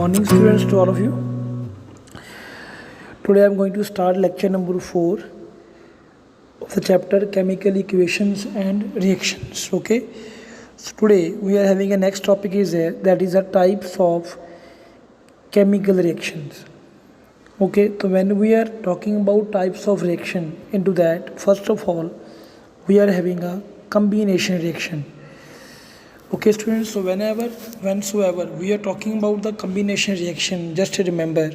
morning, students, to all of you. Today I am going to start lecture number 4 of the chapter chemical equations and reactions. Okay, so today we are having a next topic is that is the types of chemical reactions. Okay, so when we are talking about types of reaction, into that first of all we are having a combination reaction. Okay, students, so whensoever we are talking about the combination reaction, just remember,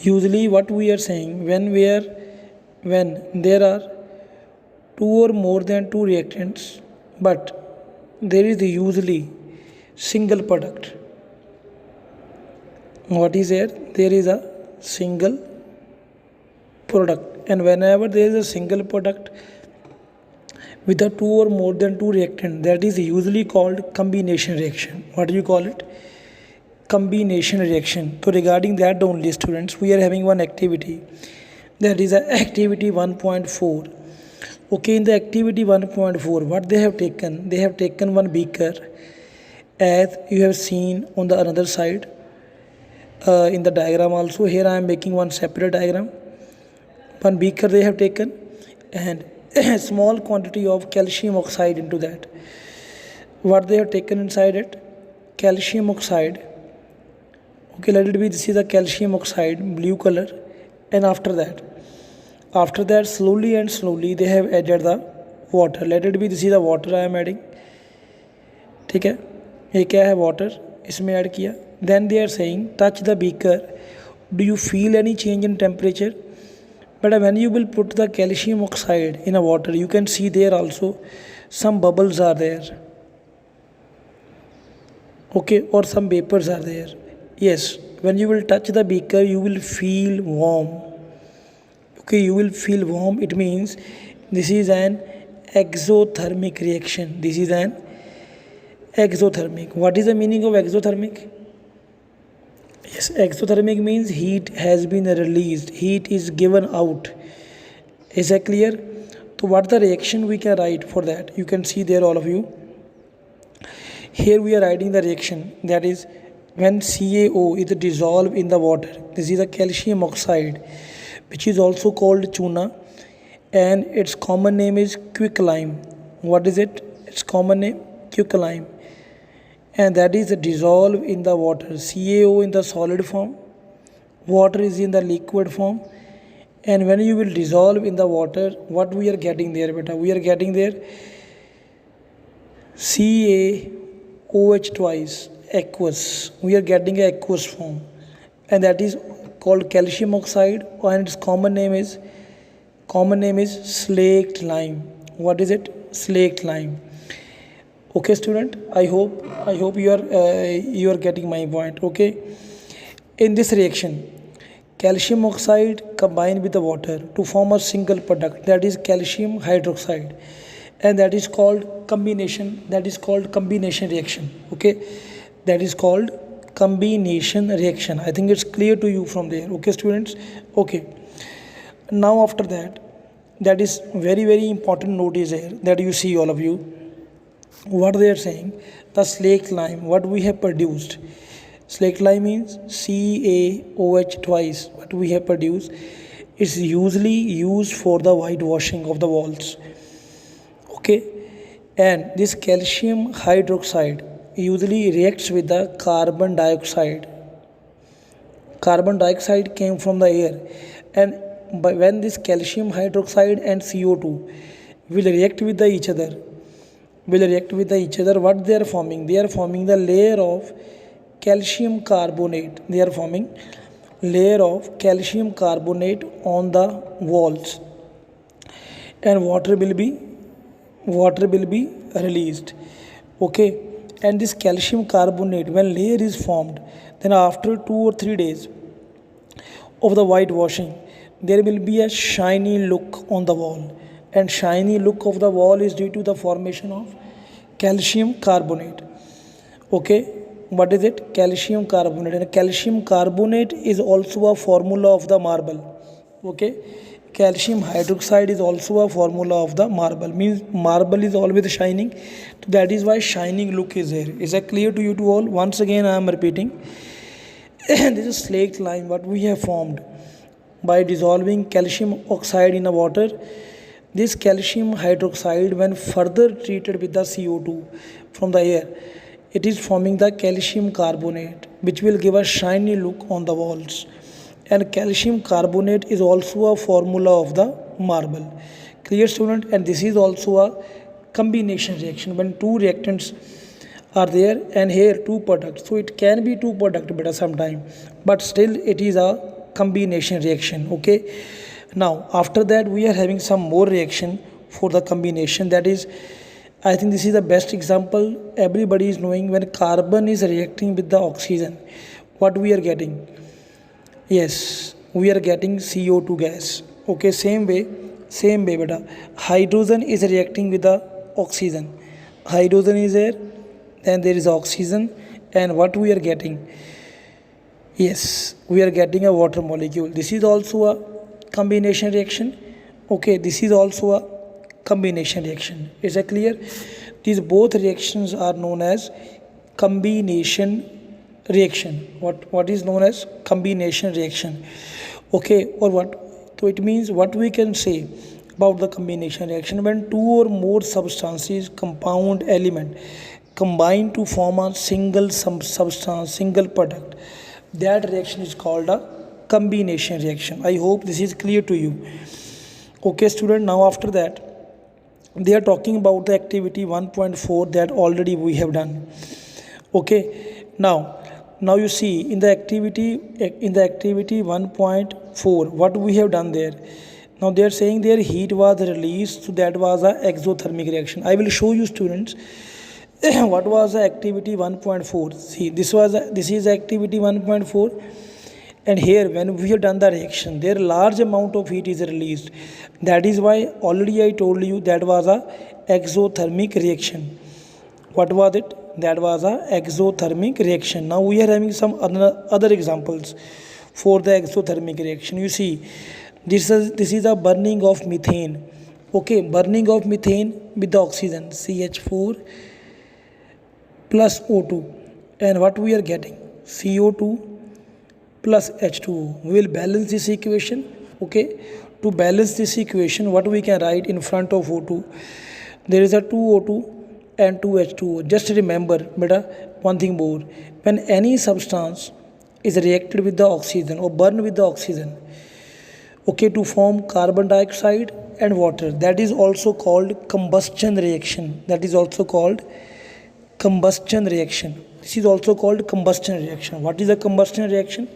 usually what we are saying, when there are two or more than two reactants, but there is usually single product. What is there? There is a single product, and whenever there is a single product with a two or more than two reactant, that is usually called combination reaction. What do you call it? Combination reaction. So regarding that only, students, we are having one activity, that is activity 1.4. Okay, in the activity 1.4, what they have taken one beaker, as you have seen on the another side, in the diagram also. Here I am making one separate diagram. One beaker they have taken, and a small quantity of calcium oxide into that. What they have taken inside it? Calcium oxide. Okay, let it be, this is the calcium oxide, blue color. And after that slowly and slowly they have added the water. Let it be, this is the water I am adding. ठीक है, ये क्या है? water इसमें add किया. Then they are saying, touch the beaker. Do you feel any change in temperature? But when you will put the calcium oxide in a water, you can see there also some bubbles are there. Okay, or some vapors are there. Yes, when you will touch the beaker, you will feel warm. Okay, you will feel warm. It means this is an exothermic reaction. This is an exothermic. What is the meaning of exothermic? Yes, exothermic means heat has been released, heat is given out. Is that clear? So what the reaction we can write for that? You can see there, all of you. Here we are writing the reaction, that is when CaO is dissolved in the water. This is a calcium oxide, which is also called chuna, and its common name is quicklime. What is it? Its common name, quicklime. And that is dissolved in the water. CaO in the solid form, water is in the liquid form. And when you will dissolve in the water, what we are getting there, beta? We are getting there CaOH twice, aqueous. We are getting a aqueous form, and that is called calcium oxide, and its common name is slaked lime. What is it? Slaked lime. Okay, student, I hope you are getting my point. Okay, in this reaction, calcium oxide combined with the water to form a single product, that is calcium hydroxide, and that is called combination reaction. Okay, that is called combination reaction. I think it's clear to you from there. Okay, students. Okay, now after that is very, very important note is here, that you see, all of you, what they are saying, the slaked lime, what we have produced. Slaked lime means CaOH twice, what we have produced is usually used for the whitewashing of the walls. Okay, and this calcium hydroxide usually reacts with the carbon dioxide. Carbon dioxide came from the air, and when this calcium hydroxide and CO2 will react with each other, what they are forming? They are forming the layer of calcium carbonate. They are forming layer of calcium carbonate on the walls, and water will be released. Okay, and this calcium carbonate, when layer is formed, then after 2 or 3 days of the whitewashing, there will be a shiny look on the wall. And shiny look of the wall is due to the formation of calcium carbonate. Okay, what is it? Calcium carbonate. And calcium carbonate is also a formula of the marble. Okay, calcium hydroxide is also a formula of the marble, means marble is always shining, so that is why shining look is there. Is that clear to you to all? Once again I am repeating. This is slaked lime what we have formed by dissolving calcium oxide in a water. This calcium hydroxide, when further treated with the CO2 from the air, it is forming the calcium carbonate, which will give a shiny look on the walls. And calcium carbonate is also a formula of the marble. Clear, student? And this is also a combination reaction when two reactants are there and here two products. So it can be two products but sometime, but still it is a combination reaction. Okay. Now after that we are having some more reaction for the combination. That is, I think this is the best example everybody is knowing. When carbon is reacting with the oxygen, what we are getting? Yes, we are getting CO2 gas. Okay, same way beta. Hydrogen is reacting with the oxygen. Hydrogen is there, then there is oxygen, and what we are getting? Yes, we are getting a water molecule. This is also a combination reaction. Okay, this is also a combination reaction. Is that clear? These both reactions are known as combination reaction. What is known as combination reaction? Okay, or what? So it means what we can say about the combination reaction: when two or more substances, compound element, combine to form a single substance, single product, that reaction is called a combination reaction. I hope this is clear to you. Okay, student. Now after that, they are talking about the activity 1.4 that already we have done. Okay, now you see in the activity 1.4 what we have done there. Now they are saying their heat was released, so that was a exothermic reaction. I will show you, students, what was the activity 1.4. See, this is activity 1.4, and here when we have done the reaction, there large amount of heat is released. That is why already I told you that was a exothermic reaction. What was it? That was a exothermic reaction. Now we are having some other examples for the exothermic reaction. You see, this is a burning of methane. Okay, burning of methane with the oxygen, CH4 plus O2, and what we are getting? CO2 plus H2O. We will balance this equation. Okay, to balance this equation, what we can write in front of O2? There is a 2O2 and 2H2O. Just remember, beta, one thing more. When any substance is reacted with the oxygen or burned with the oxygen, okay, to form carbon dioxide and water, that is also called combustion reaction. That is also called combustion reaction. This is also called combustion reaction. What is a combustion reaction?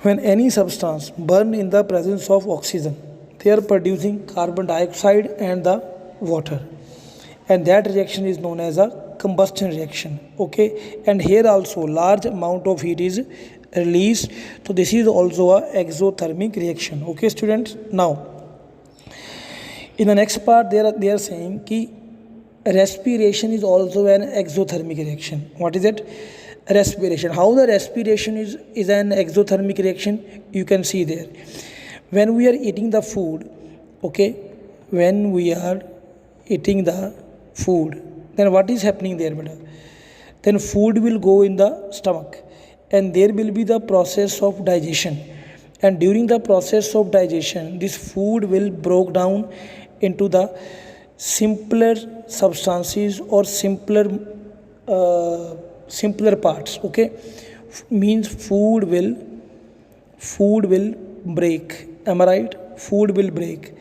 When any substance burn in the presence of oxygen, they are producing carbon dioxide and the water, and that reaction is known as a combustion reaction. Okay, and here also large amount of heat is released, so this is also a exothermic reaction. Okay, students. Now in the next part they are saying ki respiration is also an exothermic reaction. What is it? Respiration. How the respiration is an exothermic reaction? You can see there. When we are eating the food, okay, when we are eating the food, then what is happening there, beta? Then food will go in the stomach, and there will be the process of digestion, and during the process of digestion, this food will broke down into the simpler substances or simpler parts. Okay, means food will break. Am I right? Food will break,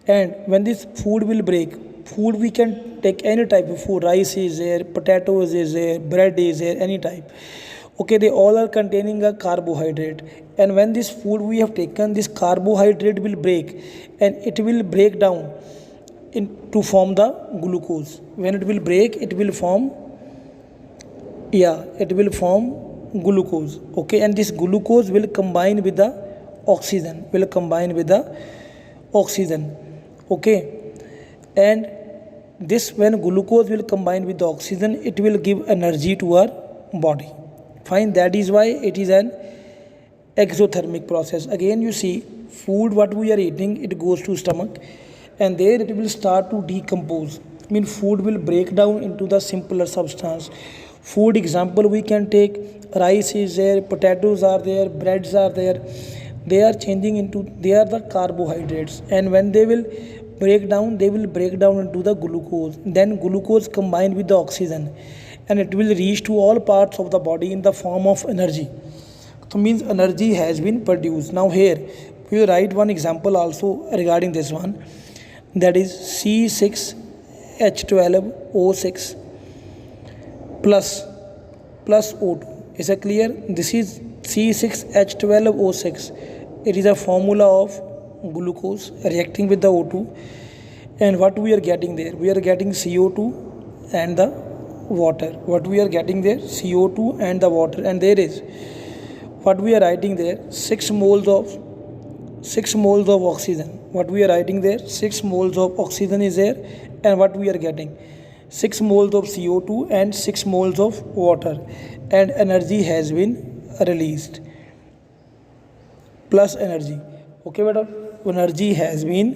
and when this food will break, food we can take any type of food. Rice is there, potatoes is there, bread is there, any type. Okay, they all are containing a carbohydrate, and when this food we have taken, this carbohydrate will break, and it will break down to form the glucose. When it will break, it will form glucose. Okay, and this glucose will combine with the oxygen. Okay, and this, when glucose will combine with the oxygen, it will give energy to our body. Fine. That is why it is an exothermic process. Again, you see, food what we are eating, it goes to stomach, and there it will start to decompose. Food will break down into the simpler substance. Food example we can take, rice is there, potatoes are there, breads are there. They are changing into, they are the carbohydrates, and when they will break down, they will break down into the glucose. Then glucose combined with the oxygen, and it will reach to all parts of the body in the form of energy. So means energy has been produced. Now here we will write one example also regarding this one, that is C6H12O6 plus O2. Is it clear? This is C6H12O6. It is a formula of glucose reacting with the O2, and what we are getting there, we are getting CO2 and the water. What we are getting there, CO2 and the water, and there is what we are writing there, 6 moles of oxygen. What we are writing there, 6 moles of oxygen is there, and what we are getting, 6 moles of CO2 and 6 moles of water, and energy has been released, plus energy. Okay beta, energy has been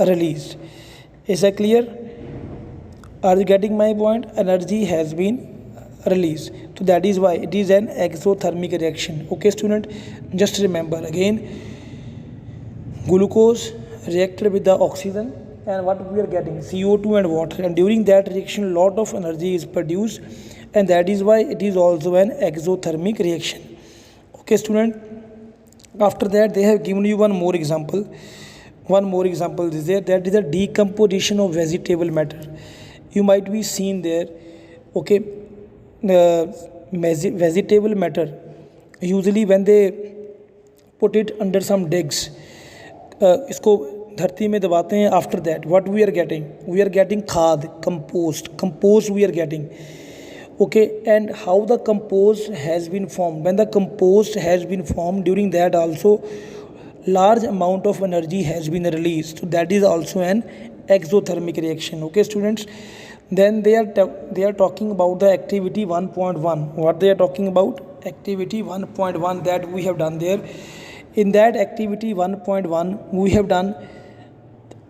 released. Is that clear? Are you getting my point? Energy has been released. So that is why it is an exothermic reaction. Okay student, just remember again, glucose reacted with the oxygen, and what we are getting, CO2 and water, and during that reaction lot of energy is produced, and that is why it is also an exothermic reaction. Okay student, after that they have given you one more example is there, that is the decomposition of vegetable matter. You might be seen there. Okay, vegetable matter, usually when they put it under some digs, इसको धरती में दबाते हैं, after that what we are getting खाद, compost we are getting. Okay, and how the compost has been formed, when the compost has been formed, during that also large amount of energy has been released. So that is also an exothermic reaction. Okay students, then they are talking about the activity 1.1. What they are talking about, activity 1.1 that we have done there. In that activity 1.1 we have done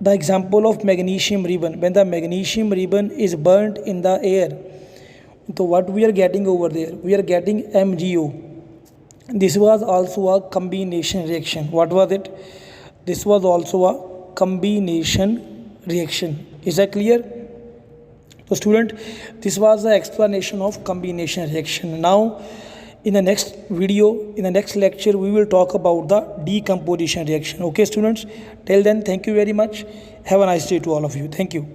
the example of magnesium ribbon. When the magnesium ribbon is burnt in the air, so what we are getting over there, we are getting MgO. This was also a combination reaction. What was it? This was also a combination reaction. Is that clear? So student, this was the explanation of combination reaction. Now in the next video, in the next lecture, we will talk about the decomposition reaction. Okay students, till then, thank you very much. Have a nice day to all of you. Thank you.